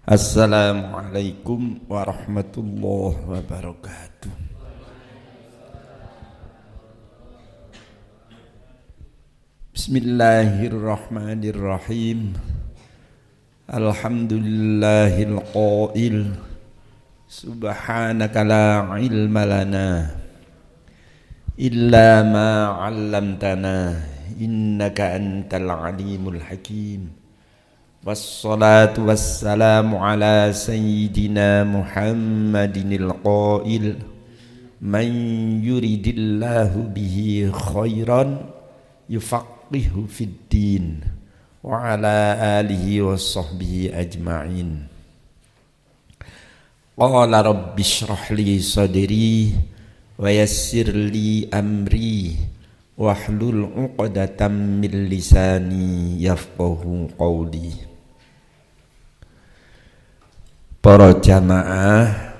Assalamualaikum warahmatullahi wabarakatuh. Bismillahirrahmanirrahim. Alhamdulillahil qail subhanaka la ilma lana illa ma 'allamtana innaka antal alimul hakim. Wassalatu wassalamu ala sayyidina Muhammadinil qail man yuridillahu bihi khairan yufaqihu fid din wa ala alihi wa sahbihi ajma'in. Qala rabbi shrah li sadri wa yassir li amri wahlul 'uqdatam min lisani yafqahu qawli. Para jamaah,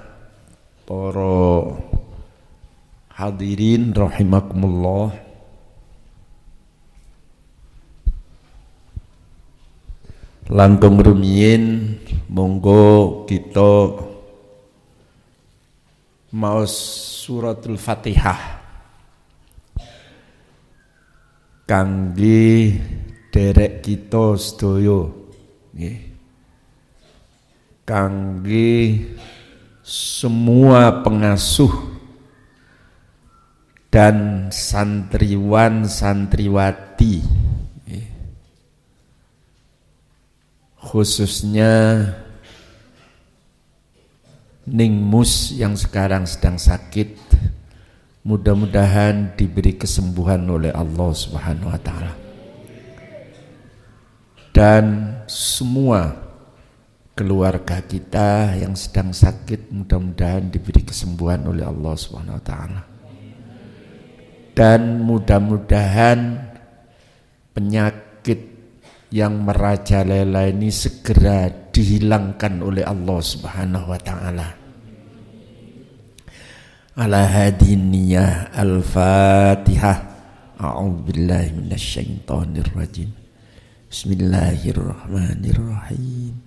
para hadirin rahimakumullah. Langkung rumiyin monggo kita maos suratul Fatihah kangge derek kita sedaya nggih. Kangge semua pengasuh dan santriwan santriwati, khususnya Ningmus yang sekarang sedang sakit, mudah-mudahan diberi kesembuhan oleh Allah Subhanahu wa taala. Dan semua keluarga kita yang sedang sakit mudah-mudahan diberi kesembuhan oleh Allah Subhanahu wa taala. Dan mudah-mudahan penyakit yang merajalela ini segera dihilangkan oleh Allah Subhanahu wa taala. Ala hadiniyah al-Fatihah. A'udzubillahi minasyaitonir rajim. Bismillahirrahmanirrahim.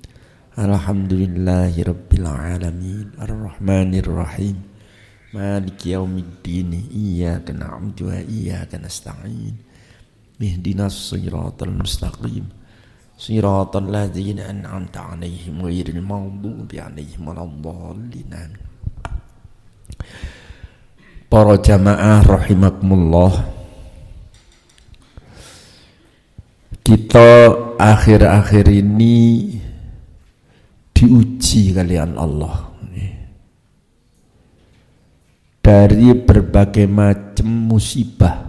Alhamdulillahi rabbil alamin arrahmanir rahim maliki yaumiddin iyyaka na'budu wa iyyaka nasta'in ihdinas siratal mustaqim siratal ladzina an'amta 'alaihim ghairil maghdubi 'alaihim waladdallin. Para jamaah rahimakumullah, kita akhir-akhir ini diuji kalian Allah dari berbagai macam musibah.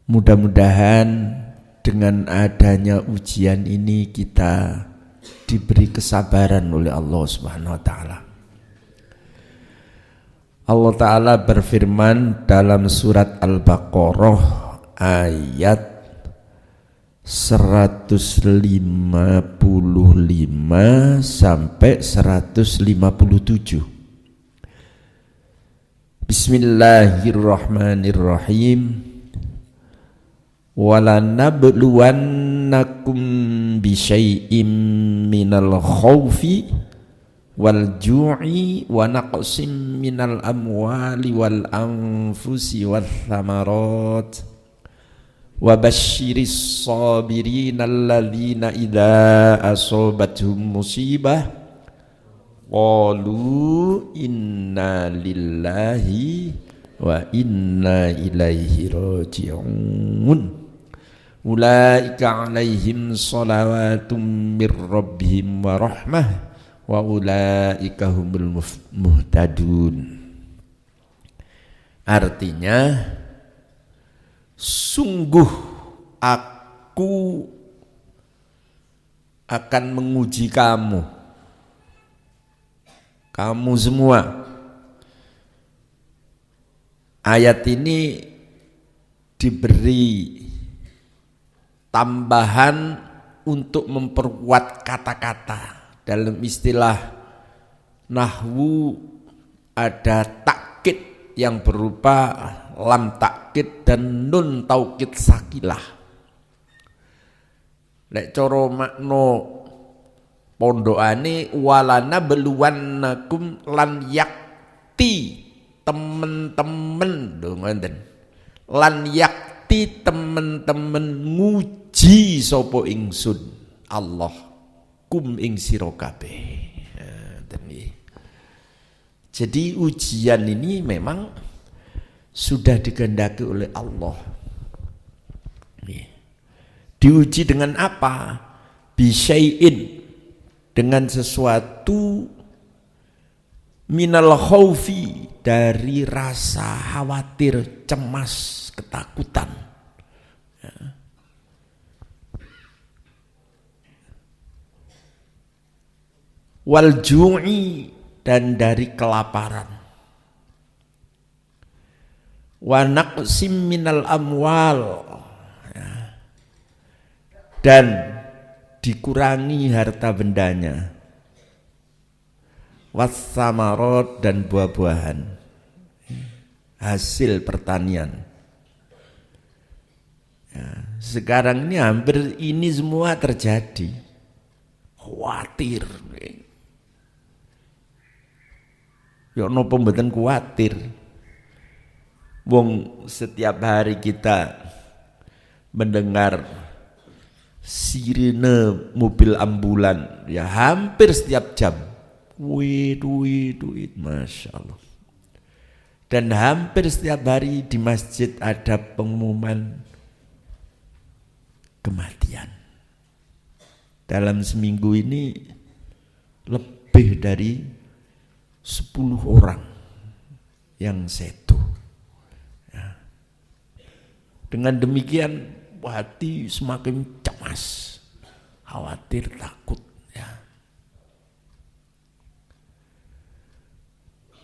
Mudah-mudahan dengan adanya ujian ini kita diberi kesabaran oleh Allah Subhanahu wa taala. Allah taala berfirman dalam surat Al-Baqarah ayat 155 sampai 157. Bismillahirrahmanirrahim. Walanabluwannakum bisyai'im minal khawfi wal ju'i wa naqsim minal amwali wal anfusi wal thamarat wa basyiris sabirin alladzina idza asabathum musibah qalu inna lillahi wa inna ilaihi raji'un ulaika alaihim salawatum mir rabbihim wa rahmah wa ulaika humul muhtadun. Artinya, sungguh aku akan menguji kamu semua. Ayat ini diberi tambahan untuk memperkuat kata-kata. Dalam istilah nahwu ada takkid yang berupa lam takkid dan nun taukid sakilah. Lek cara makna pondokane walana beluwannakum lan yakti temen-temen lho ngoten. Lan yakti temen-temen nguji sapa ingsun Allah kum ing sira kabeh. Jadi ujian ini memang sudah dikehendaki oleh Allah. Diuji dengan apa? Bisyai'in, dengan sesuatu minal khaufi, dari rasa khawatir, cemas, ketakutan. Wal ju'i, dan dari kelaparan. Wa naqsim minal amwal, dan dikurangi harta bendanya. Wassamarot, dan buah-buahan, hasil pertanian. Sekarang ini hampir ini semua terjadi. Khawatir. Ya napa mboten kuwatir. Wong setiap hari kita mendengar sirine mobil ambulan ya hampir setiap jam. Duit, Masya Allah. Dan hampir setiap hari di masjid ada pengumuman kematian. Dalam seminggu ini lebih dari 10 orang yang setu. Ya. Dengan demikian hati semakin cemas, khawatir, takut. Ya.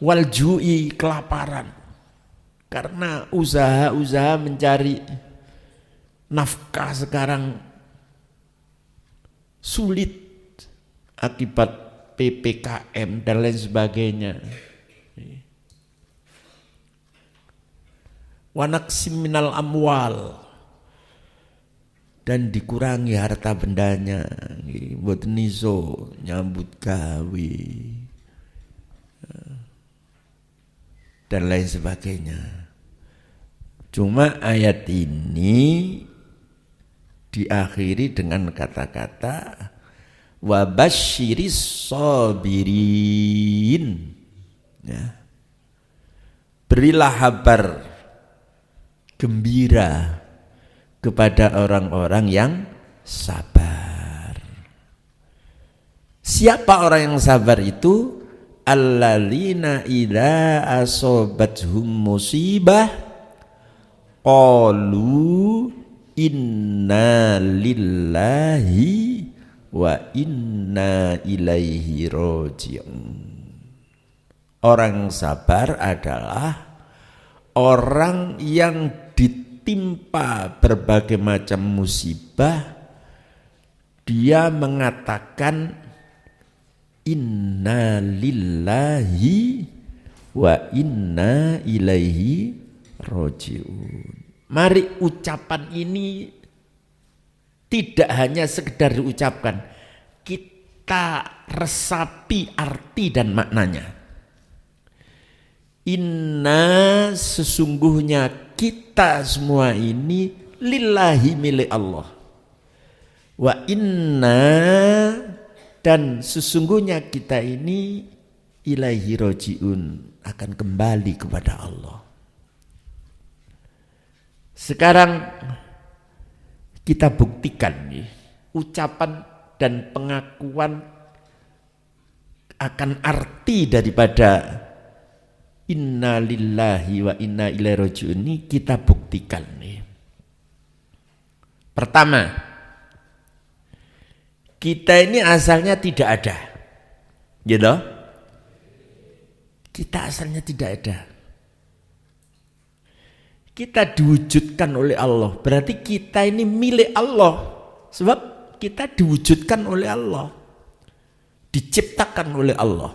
Wal ju'i, kelaparan, karena usaha-usaha mencari nafkah sekarang sulit akibat PPKM dan lain sebagainya. Wa naqsim minal amwal, dan dikurangi harta bendanya, mboten iso nyambut gawe dan lain sebagainya. Cuma ayat ini diakhiri dengan kata-kata wa basyiris sabirin, ya. Berilah kabar gembira kepada orang-orang yang sabar. Siapa orang yang sabar itu? Alladzina idza asobathum musibah qalu inna lillahi wa inna ilaihi raji'un. Orang sabar adalah orang yang ditimpa berbagai macam musibah, dia mengatakan inna lillahi wa inna ilaihi raji'un. Mari ucapan ini tidak hanya sekedar diucapkan, kita resapi arti dan maknanya. Inna, sesungguhnya kita semua ini lillahi, milik Allah. Wa inna, dan sesungguhnya kita ini ilaihi raji'un, akan kembali kepada Allah. Sekarang kita buktikan nih, ucapan dan pengakuan akan arti daripada inna lillahi wa inna ilaihi raji'un ini kita buktikan nih. Pertama, kita ini asalnya tidak ada, gitu. Kita asalnya tidak ada. Kita diwujudkan oleh Allah, berarti kita ini milik Allah. Sebab kita diwujudkan oleh Allah, diciptakan oleh Allah.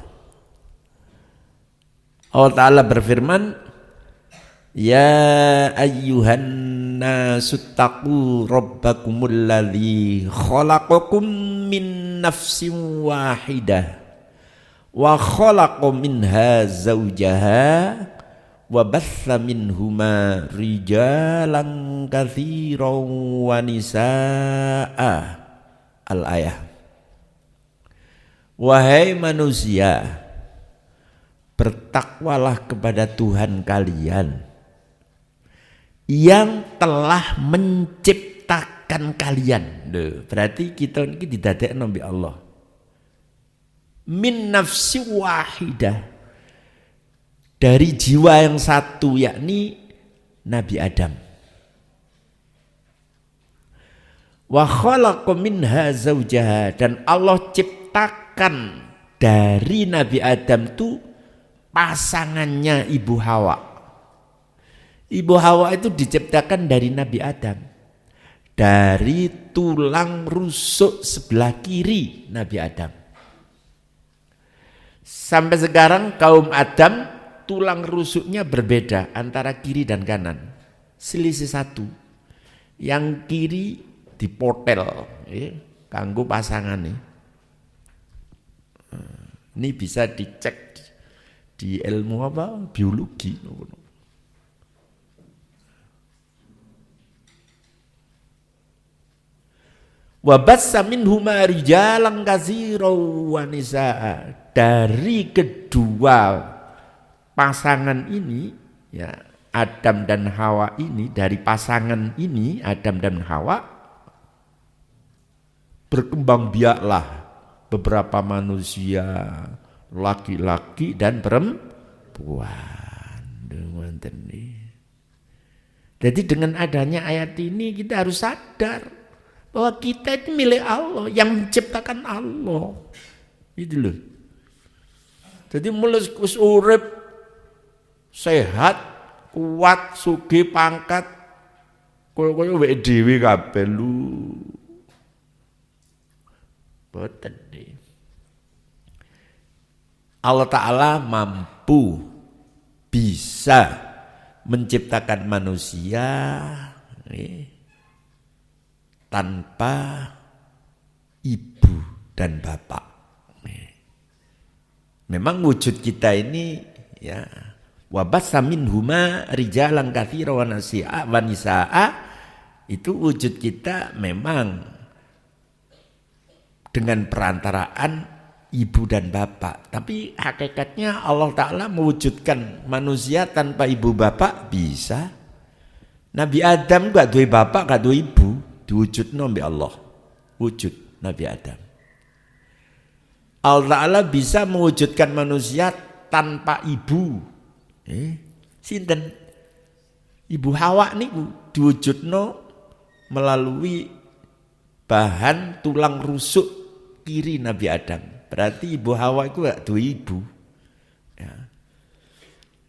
Allah Ta'ala berfirman, Ya ayyuhan nasu taqu rabbakumul ladzi khalaqakum min nafsin wahidah wa khalaqa minha zawjaha wa batha minhuma rijalan katsiran wa nisaa. Al-ayah. Wahai manusia, bertakwalah kepada Tuhan kalian yang telah menciptakan kalian. Berarti kita ini didadekno mbek Allah. Min nafsi wahidah, dari jiwa yang satu, yakni Nabi Adam. Wa khalaqa minha zawjaha, dan Allah ciptakan dari Nabi Adam itu pasangannya Ibu Hawa. Ibu Hawa itu diciptakan dari Nabi Adam, dari tulang rusuk sebelah kiri Nabi Adam. Sampai sekarang kaum Adam tulang rusuknya berbeda antara kiri dan kanan, selisih satu. Yang kiri dipotel, kanggo pasangan nih. Ini bisa dicek di ilmu apa? Biologi. Wa bassa minhuma rijalan katsiran wa nisaa. Dari kedua pasangan ini, ya, Adam dan Hawa ini, dari pasangan ini Adam dan Hawa, berkembang biaklah beberapa manusia, laki-laki dan perempuan. Jadi dengan adanya ayat ini kita harus sadar bahwa kita itu milik Allah, yang menciptakan Allah. Itu loh. Jadi mulai urip sehat, kuat, sugih, pangkat, koyo wek dhewe kabeh lu. Boten nih. Allah Ta'ala mampu, bisa menciptakan manusia tanpa ibu dan bapak. Memang wujud kita ini, ya, wa bassa minhuma rijalan katsiran wa nisaa, itu wujud kita memang dengan perantaraan ibu dan bapak. Tapi hakikatnya Allah Ta'ala mewujudkan manusia tanpa ibu bapak bisa. Nabi Adam gak duwe bapak, gak duwe ibu, diwujudno mbek Allah. Wujud Nabi Adam. Allah Ta'ala bisa mewujudkan manusia tanpa ibu. Sinten? Ibu Hawa niku diwujudno melalui bahan tulang rusuk kiri Nabi Adam. Berarti Ibu Hawa itu gak duwe ibu. Ya.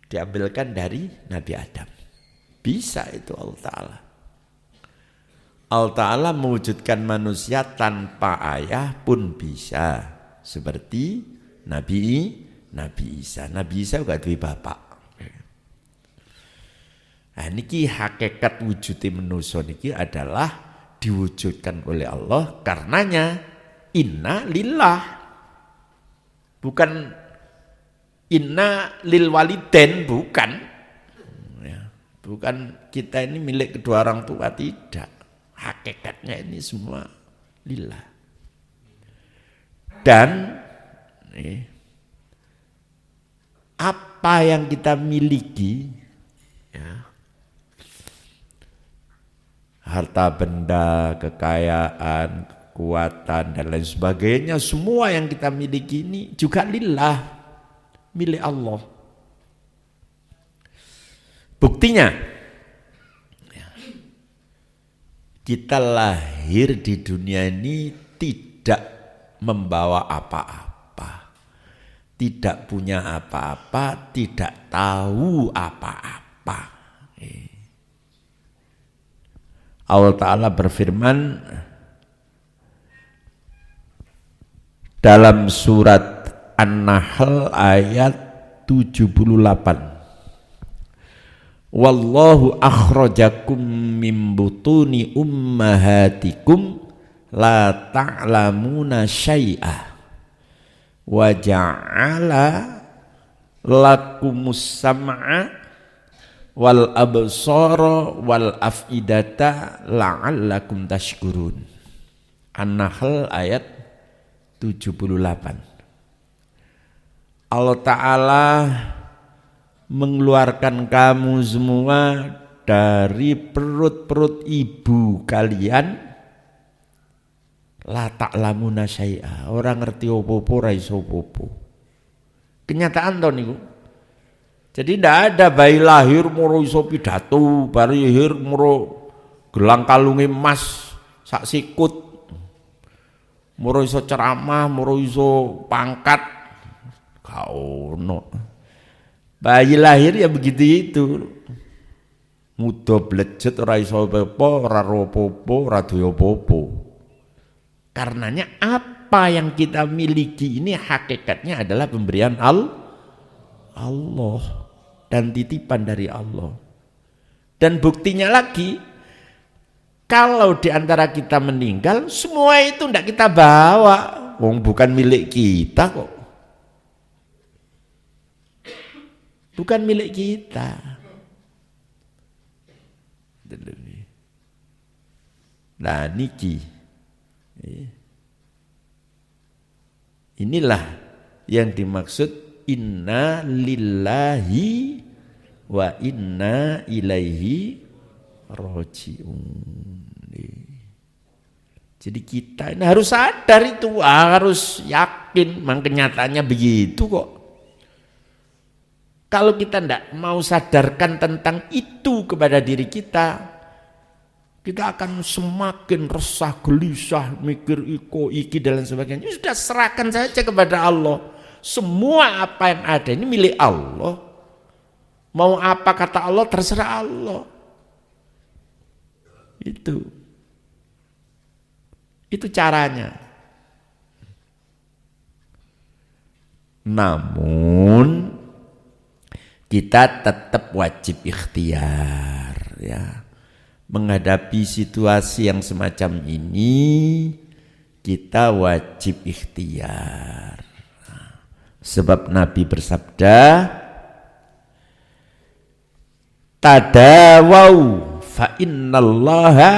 Diambilkan dari Nabi Adam. Bisa itu Allah Ta'ala. Allah Ta'ala mewujudkan manusia tanpa ayah pun bisa. Seperti Nabi Isa. Nabi Isa gak duwe bapak. Nah, niki hakikat wujudnya manusia niki adalah diwujudkan oleh Allah karenanya inna lillah, bukan inna lil waliden, bukan ya, bukan kita ini milik kedua orang tua, tidak. Hakikatnya ini semua lillah. Dan apa yang kita miliki, ya, harta benda, kekayaan, kekuatan dan lain sebagainya, semua yang kita miliki ini juga lillah, milik Allah. Buktinya kita lahir di dunia ini tidak membawa apa-apa, tidak punya apa-apa, tidak tahu apa-apa. Allah Ta'ala berfirman dalam surat An-Nahl ayat 78. Wallahu akhrajakum min butuni ummahatikum la ta'lamuna syai'ah wa ja'ala lakumus sam'a wal absara wal afidata la'allakum tashkurun. An-Nahl ayat 78. Allah Ta'ala mengeluarkan kamu semua dari perut-perut ibu kalian, la ta'lamuna syai'a, orang ngerti opo-opo ra iso opo-opo. Kenyataan to niku. Jadi ndak ada bayi lahir moro iso pidato, bayi lahir moro gelang kalunge emas sak sikut, moro iso ceramah, moro iso pangkat, gak ono. Bayi lahir ya begitu itu, muda blejet ora iso apa-apa, ora apa-apa, ora duwe apa-apa. Karenanya apa yang kita miliki ini hakikatnya adalah pemberian Allah dan titipan dari Allah. Dan buktinya lagi, kalau di antara kita meninggal, semua itu tidak kita bawa, wong bukan milik kita kok. Bukan milik kita. Nah niki, inilah yang dimaksud inna lillahi wa inna ilaihi raji'un. Jadi kita ini harus sadar itu, harus yakin, memang kenyataannya begitu kok. Kalau kita tidak mau sadarkan tentang itu kepada diri kita akan semakin resah, gelisah, mikir iko, iki dan lain sebagainya. Sudah serahkan saja kepada Allah. Semua apa yang ada ini milik Allah. Mau apa kata Allah terserah Allah. Itu caranya. Namun kita tetap wajib ikhtiar ya. Menghadapi situasi yang semacam ini kita wajib ikhtiar. Sebab Nabi bersabda, tadawau fa innallaha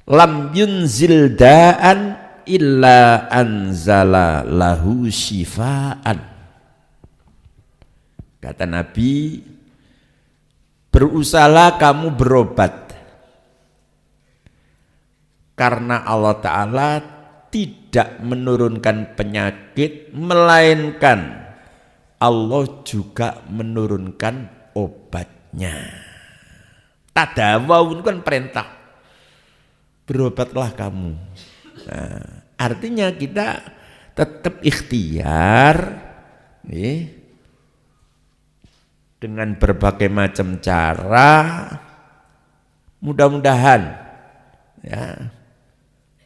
lam yunzil da'an illa anzala lahu syifaan. Kata Nabi, berusahalah kamu berobat, karena Allah Ta'ala tidak menurunkan penyakit, melainkan Allah juga menurunkan obatnya. Tadawau itu kan perintah, berobatlah kamu. Nah, artinya kita tetap ikhtiar dengan berbagai macam cara, mudah-mudahan ya,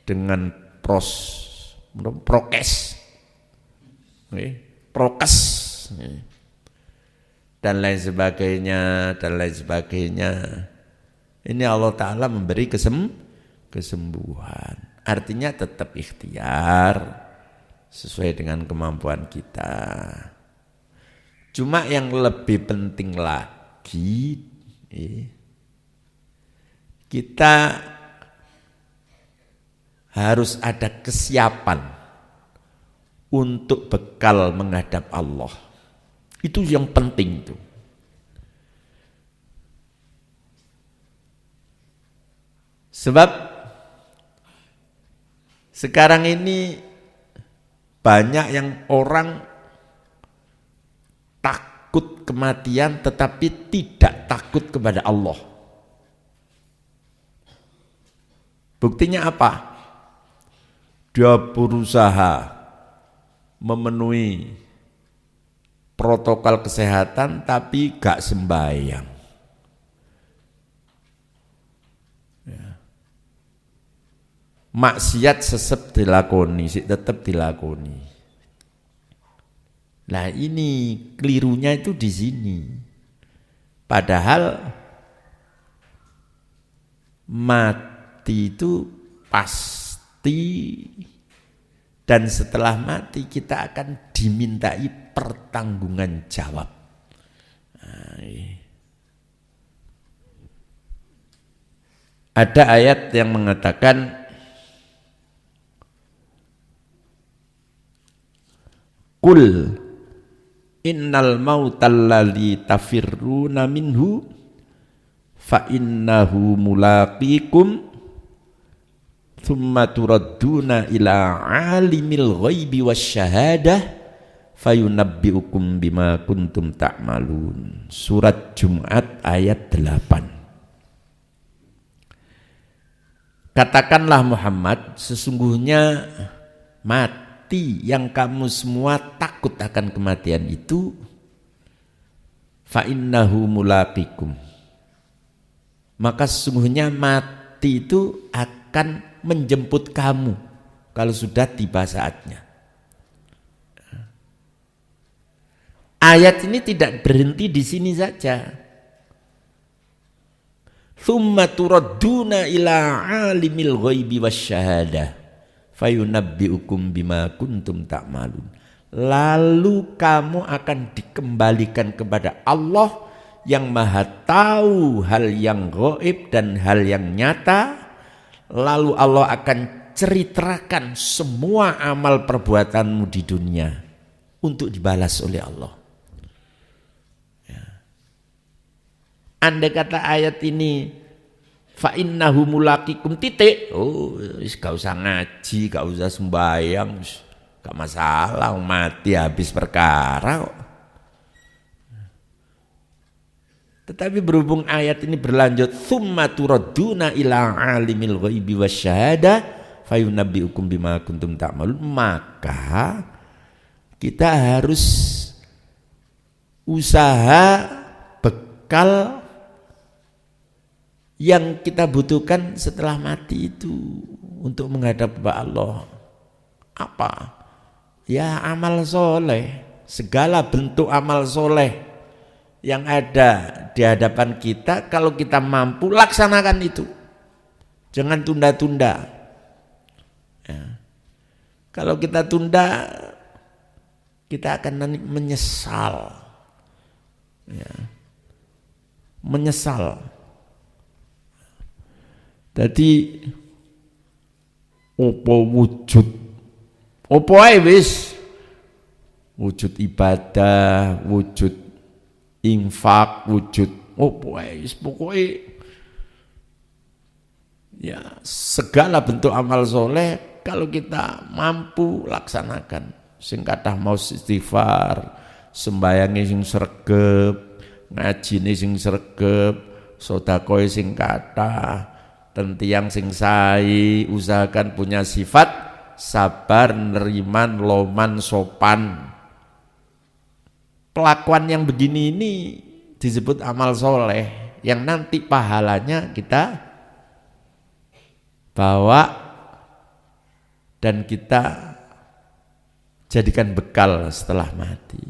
dengan prokes dan lain sebagainya. Ini Allah Ta'ala memberi kesembuhan. Artinya tetap ikhtiar sesuai dengan kemampuan kita. Cuma yang lebih penting lagi, kita harus ada kesiapan untuk bekal menghadap Allah. Itu yang penting tuh. Sebab sekarang ini banyak yang orang takut kematian tetapi tidak takut kepada Allah. Buktinya apa? Dia berusaha memenuhi protokol kesehatan tapi gak sembahyang. Ya. Maksiat sesep dilakoni, tetap dilakoni. Nah ini kelirunya itu di sini. Padahal mati itu pasti, dan setelah mati kita akan dimintai pertanggungan jawab. Ada ayat yang mengatakan Qul innal mautal ladzi tafirruna minhu fa innahu mulaqikum thumma turadduna ila alimil ghaibi wasyahadah fayunabbiukum bima kuntum ta'malun. Surat Jumat ayat 8. Katakanlah Muhammad, sesungguhnya mati yang kamu semua takut akan kematian itu fa innahu mulaqikum, maka sesungguhnya mati itu akan menjemput kamu kalau sudah tiba saatnya. Ayat ini tidak berhenti di sini saja. Tsumma turadduna ila alimil ghaibi wasyahadah fayunabbiukum bima kuntum ta'malun. Lalu kamu akan dikembalikan kepada Allah yang maha tahu hal yang gaib dan hal yang nyata. Lalu Allah akan ceritakan semua amal perbuatanmu di dunia untuk dibalas oleh Allah. Andai kata ayat ini fa innahu mulaqikum titik, gak usah ngaji, gak usah sembahyang, gak masalah, mati habis perkara kok. Tetapi berhubung ayat ini berlanjut tsumma turadduna ila alimil ghaibi wasyahadah fayunabbiukum bima kuntum ta'malun, maka kita harus usaha bekal yang kita butuhkan setelah mati itu untuk menghadap kepada Allah. Apa? Ya amal soleh, segala bentuk amal soleh yang ada di hadapan kita, kalau kita mampu laksanakan itu, jangan tunda-tunda. Ya. Kalau kita tunda, kita akan nanti menyesal. Ya. Menyesal. Jadi opo wujud, opo ae wis, wujud ibadah, wujud infak, wujud opo ae wis, pokoke ya segala bentuk amal soleh kalau kita mampu laksanakan. Sing kathah mau istighfar, sembayange sing sregep, ngajine sing sregep, sedekahe sing kathah, tentiang sing sae, usahakan punya sifat sabar, neriman, loman, sopan. Pelakuan yang begini ini disebut amal soleh, yang nanti pahalanya kita bawa dan kita jadikan bekal setelah mati.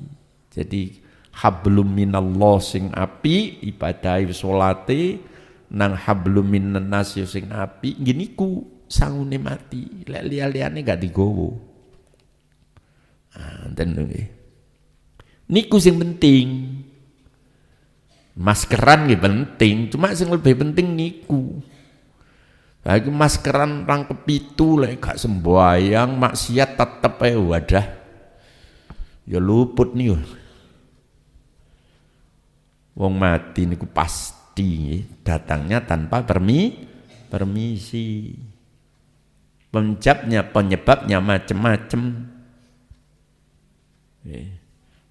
Jadi hablum minallah sing api, ibadahi salate nang hablum minan nas sing api, ngene ku sangune mati, lek liya-liyane gak digowo. Enten nggih. Niku sing penting. Maskeran nggih penting, cuma sing lebih penting niku. Lagi maskeran rang kepitu lek gak sembayang maksiat tetep ae wadah. Ya luput nih. Wong mati niku pasti datangnya tanpa permisi. Penyebabnya macam-macam.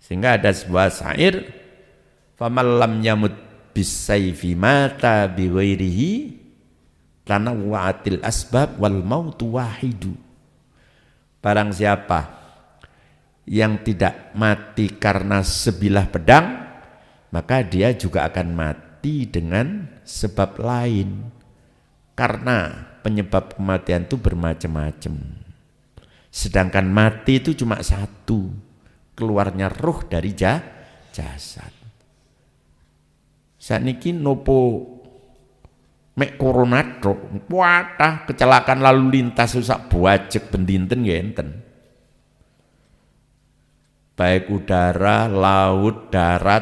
Sehingga ada sebuah syair, faman lam yamut bisayfi mata bighairihi tanawwa'atil asbab wal mautu wahidu. Barang siapa yang tidak mati karena sebilah pedang, maka dia juga akan mati dengan sebab lain. Karena penyebab kematian itu bermacam-macam. Sedangkan mati itu cuma satu, keluarnya ruh dari jasad. Saniki nopo mek corona tok, wadah kecelakaan lalu lintas sak buajek bendinten ya enten. Baik udara, laut, darat,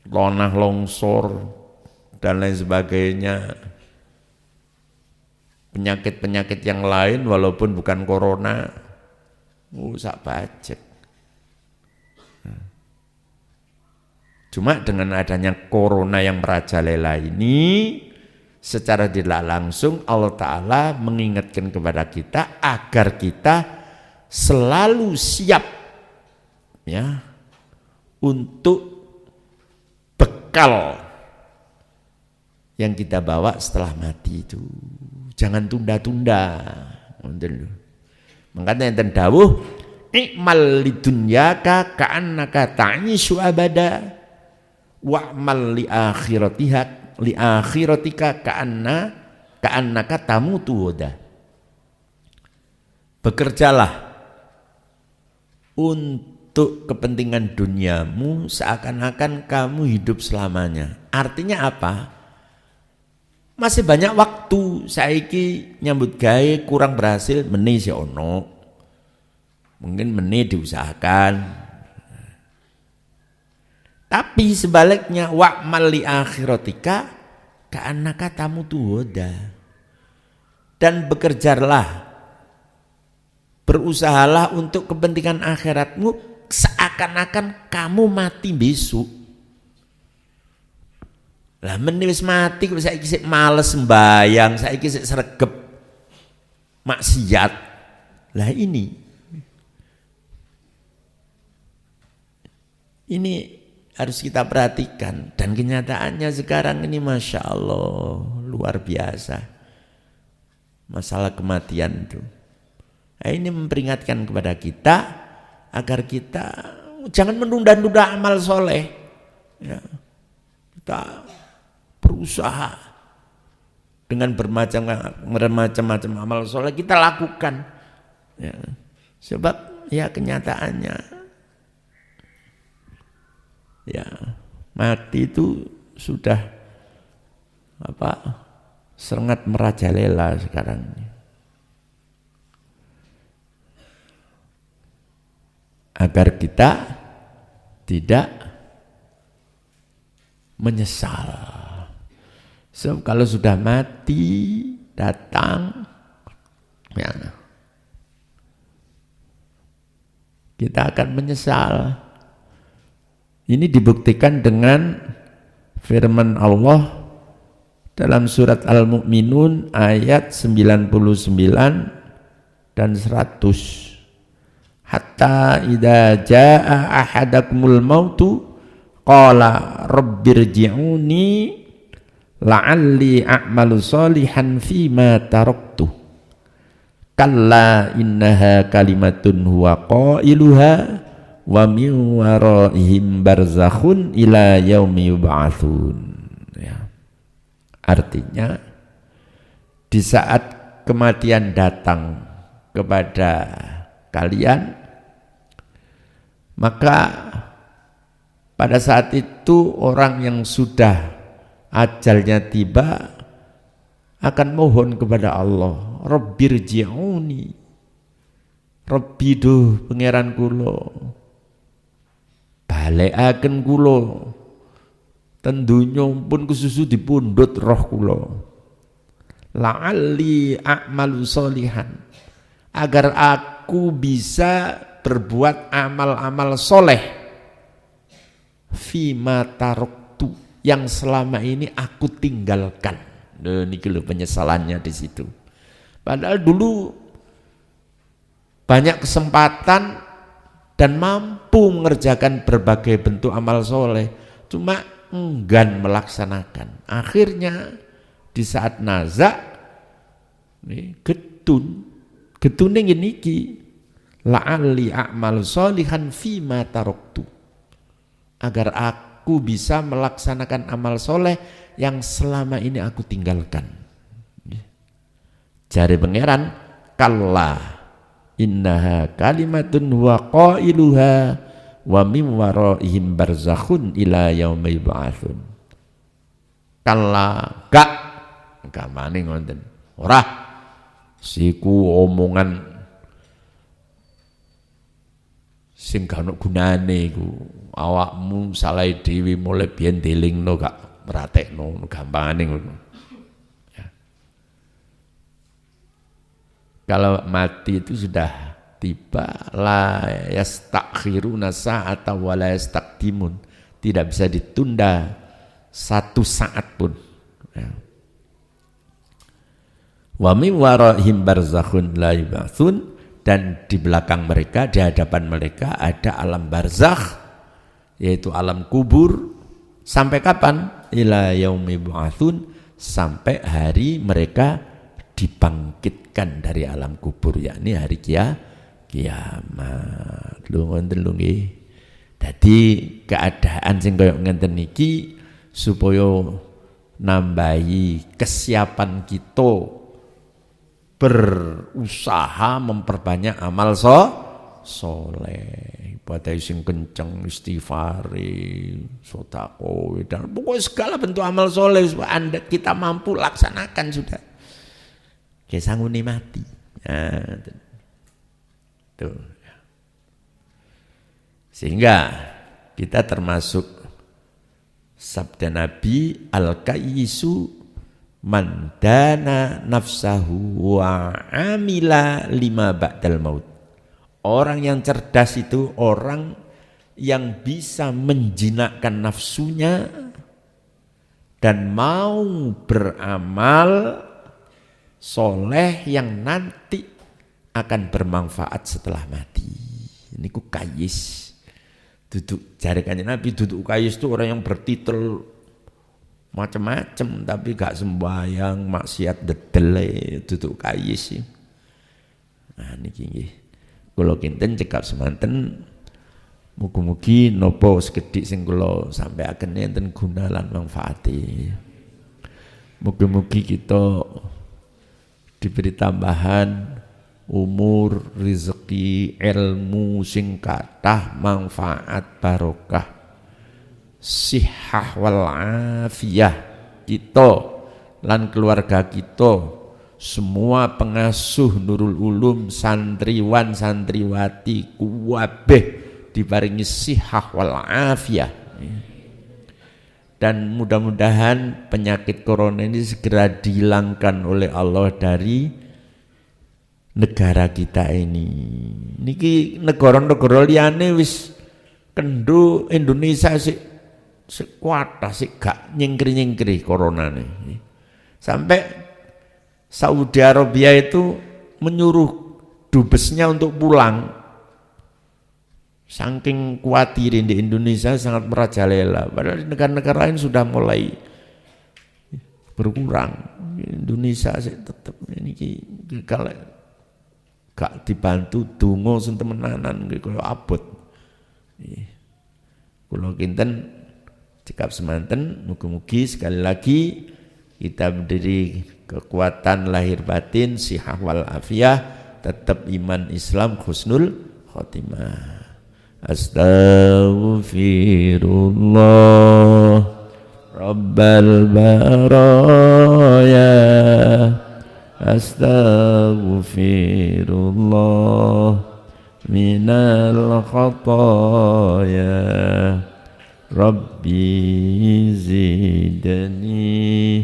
lonah longsor dan lain sebagainya. Penyakit-penyakit yang lain walaupun bukan corona, sak bajek. Cuma dengan adanya corona yang merajalela ini, secara tidak langsung Allah Ta'ala mengingatkan kepada kita agar kita selalu siap ya untuk bekal yang kita bawa setelah mati itu. Jangan tunda-tunda. Makanya enten dawuh i'mal lidunyaka ka'annaka ta'ishu abada wa'mal li akhiratika ka'annaka tamutu wada. Bekerjalah untuk kepentingan duniamu seakan-akan kamu hidup selamanya. Artinya apa? Masih banyak waktu. Saiki nyambut gawe kurang berhasil, meni si ono. Mungkin meni diusahakan. Tapi sebaliknya wa'mal li akhiratika ka'annaka tamutu wada. Dan bekerjalah, berusahalah untuk kepentingan akhiratmu seakan-akan kamu mati besok. Lah meni wis mati kok saiki sik males sembayang, saiki sik sregep maksiat. Lah ini harus kita perhatikan, dan kenyataannya sekarang ini Masya Allah luar biasa masalah kematian itu. Nah, ini memperingatkan kepada kita agar kita jangan menunda-nunda amal soleh ya. Kita berusaha dengan bermacam-macam amal soleh kita lakukan ya. Sebab ya kenyataannya ya mati itu sudah sangat merajalela sekarang ini. Agar kita tidak menyesal. So, kalau sudah mati datang ya, kita akan menyesal. Ini dibuktikan dengan firman Allah dalam surat Al-Mu'minun ayat 99 dan 100. Hatta idza jaa ahadakumul mautu qala rabbirji'uni la'alli a'malu sholihan fima taraktu kalla innaha kalimatun huwa qailuha wa min waraihim barzakhun ila yaumi yub'atsun ya. Artinya di saat kematian datang kepada kalian, maka pada saat itu orang yang sudah ajalnya tiba akan mohon kepada Allah, Rabbirji'uni, Rabbi duh pangeran kula, balekaken kula, ten donya pun kesusu dipundhut roh kula, la'alli a'malu sholihan, agar aku bisa berbuat amal-amal soleh fima taraktu, yang selama ini aku tinggalkan. Niki lho penyesalannya di situ. Padahal dulu banyak kesempatan dan mampu mengerjakan berbagai bentuk amal soleh, cuma enggan melaksanakan. Akhirnya di saat nazak getune niki la'alli a'mal sholihan fima taraktu, agar aku bisa melaksanakan amal soleh yang selama ini aku tinggalkan. Jari pangeran, kalla innaha kalimatun huwa qailuha wa min waraihim barzakhun ila yaumi yub'atsun. Kala gak gamane ngoten. Ora siku omongan sing gak ono gunane iku. Awakmu salah dhewe mulai biyen delingno gak pratekno gampangane ngono. Ya. Kalau mati itu sudah tiba, la yastakhiruna sa'ata wa la yastaqdimun, tidak bisa ditunda satu saat pun. Ya. Wa min waraihim barzakhun la yub'atsun, dan di belakang mereka, di hadapan mereka ada alam barzakh, yaitu alam kubur. Sampai kapan? Ila yaumi yub'atsun, sampai hari mereka dibangkitkan dari alam kubur, yakni hari kiamat. Lho ngoten lho nggih. Dadi keadaan sing kaya ngenten iki supaya nambahi kesiapan kita berusaha memperbanyak amal soleh. Ibadah sing kenceng, istighfar, sedekah, dan pokoknya segala bentuk amal soleh Anda kita mampu laksanakan sudah. Kayak sangguni mati. Nah, tuh. Sehingga kita termasuk sabda Nabi, al-kayyisu man dana nafsahu wa amila lima ba'dal maut. Orang yang cerdas itu orang yang bisa menjinakkan nafsunya dan mau beramal soleh yang nanti akan bermanfaat setelah mati. Ini ku kayis. Duduk jari Kanjeng Nabi, duduk kayis itu orang yang bertitel macam-macam tapi gak sembahyang, maksiat dedele, duduk kayis sih. Nah niki nggih. Kula kinten cekap semanten mugi-mugi napa sekedhik sing kula sampaiaken enten guna lan manfaate. Mugi-mugi kita diberi tambahan umur, rezeki, ilmu sing kathah, manfaat, barokah, sihah wal afiyah kita lan keluarga kita, semua pengasuh Nurul Ulum, santriwan santriwati kuwabeh diparingi sihah wal afiyah. Dan mudah-mudahan penyakit corona ini segera dihilangkan oleh Allah dari negara kita ini. Niki negara-negara liyane wis kendo, Indonesia sik kuatah sik gak nyingkri-nyingkri corona nih. Sampai Saudi Arabia itu menyuruh dubesnya untuk pulang. Saking khawatirin di Indonesia sangat merajalela. Padahal di negara-negara lain sudah mulai berkurang. Indonesia sih tetap ini kalau gak dibantu donga sing temenanan kaya abot. Kula kinten cekap semanten mugi-mugi sekali lagi kita berdiri kekuatan lahir batin, sihah wal afiyah, tetap iman Islam, husnul khotimah. Astaghfirullah Rabbal baraya, astaghfirullah minal khataya, Rabbi zidni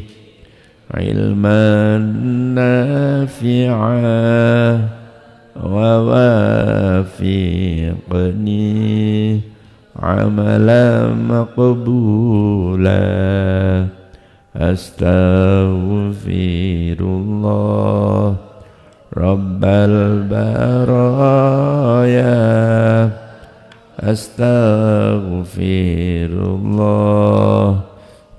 ilman nafi'ah wa wafiqni amalan maqbula, astaghfirullah rabbal baraya, astaghfirullah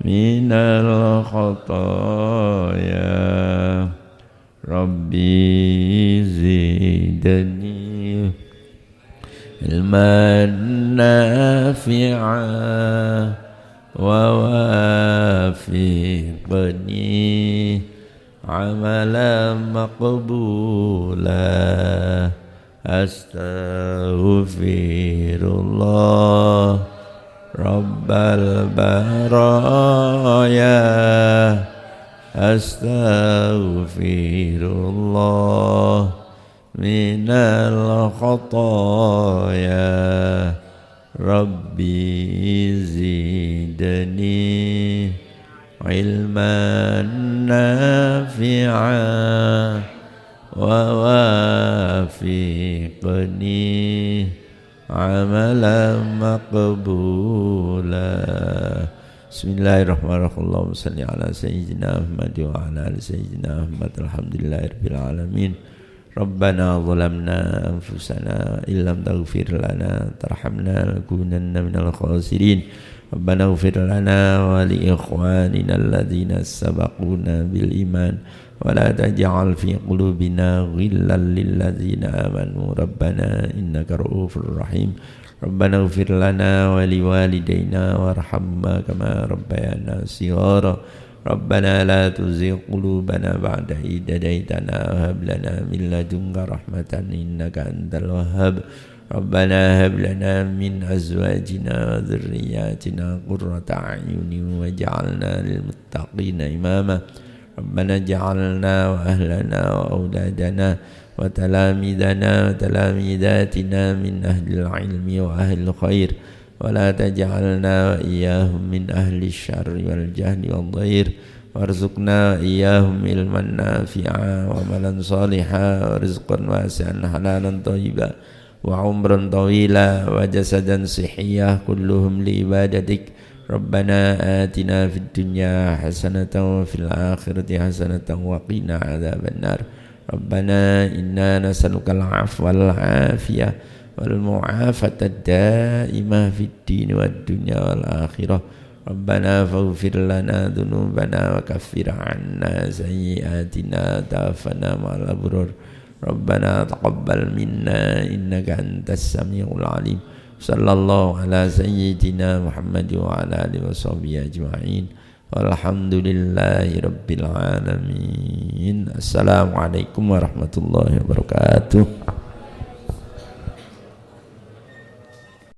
minal khataya, Rabbi zidni ilman nafi'ah wa wafiqni amalan maqbula, astaghfirullah rabbal baraya astaghfirullah minal khataya rabbi zidni ilman nafi'a wa wafiqni amalan maqbula. Bismillahirrahmanirrahim. Allahumma salli ala sayyidina Muhammad wa ala ali sayyidina Muhammad. Alhamdulillahirabbil alamin. Rabbana zalamna anfusana illam taghfir lana tarhamna lakunanna minal khasirin. Rabbana ighfir lana wa li ikhwanina alladhina sabaquna bil iman wa la taj'al fi qulubina ghillan lil ladzina amanu rabbana innaka ra'ufur rahim. Rabbana ighfir lana wa liwalidayna warhamna kama rabbayana shighara. Rabbana la tuzigh qulubana ba'da idh hadaytana wa hab lana min ladunka rahmatan innaka antal wahhab. Rabbana hab lana min azwajina wa dhurriyyatina qurrata a'yunin waj'alna lil muttaqina imama. Rabbana ja'alna wa ahlana wa auladana wa talamidana wa talamidatina min ahlil ilmi wa ahlil khair wa la taj'alna wa iyyahum min ahli syarri wal jahli wal dhair warzuqna wa iyyahum ilman nafi'a wa amalan salihan wa rizqan wasi'an halalan thayyiban wa umran tawila wa jasadan sihiyah kulluhum li ibadatik. Rabbana atina fid dunya hasanatan wa fil akhirati hasanatan wa qina adzabannar. Rabbana inna nas'aluka al-'afwa wal 'afiyah wal mu'afata ad-da'imah fid din wad dunya wal akhirah. Rabbana faghfir lana dhunubana wa kaffir 'anna sayyi'atina tawaffana ma'al abrar. Rabbana taqabbal minna innaka antas samiul 'alim. Sallallahu ala sayyidina Muhammad wa ala alihi wa sahbihi ajma'in. Walhamdulillahi rabbil alamin. Assalamualaikum warahmatullahi wabarakatuh.